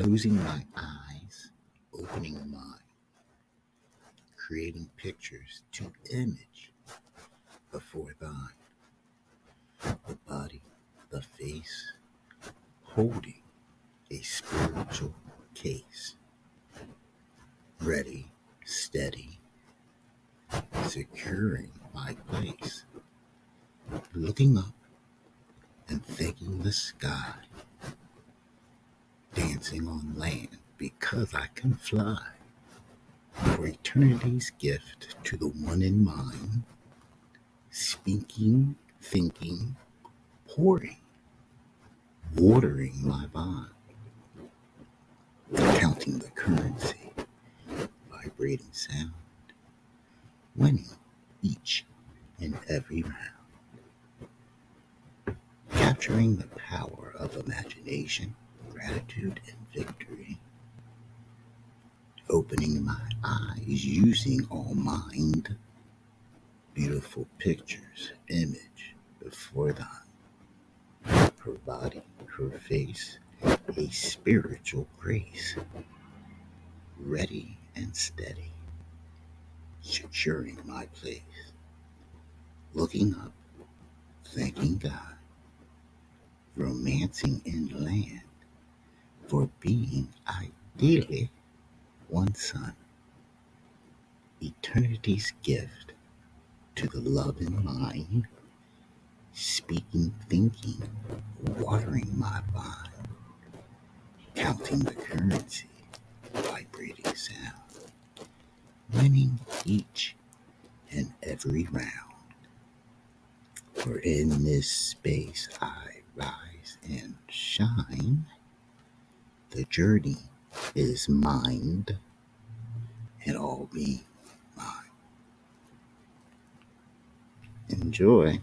closing my eyes, opening mine, creating pictures to image before thine. The body, the face, holding a spiritual case. Ready, steady, securing my place. Looking up and thanking the sky. Dancing on land because I can fly. For eternity's gift to the one in mind. Speaking, thinking, pouring, watering my vine. Counting the currency, vibrating sound. Winning each and every round. Capturing the power of imagination, gratitude, and victory. Opening my eyes using all mind. Beautiful pictures, image before thine. Her body, her face, a spiritual grace. Ready and steady, securing my place. Looking up, thanking God. Romancing in land for being ideally one son. Eternity's gift to the love in mind. Speaking, thinking, watering my vine. Counting the currency, vibrating sound. Winning each and every round. For in this space I rise and shine. The journey is mind and all being mine. Enjoy.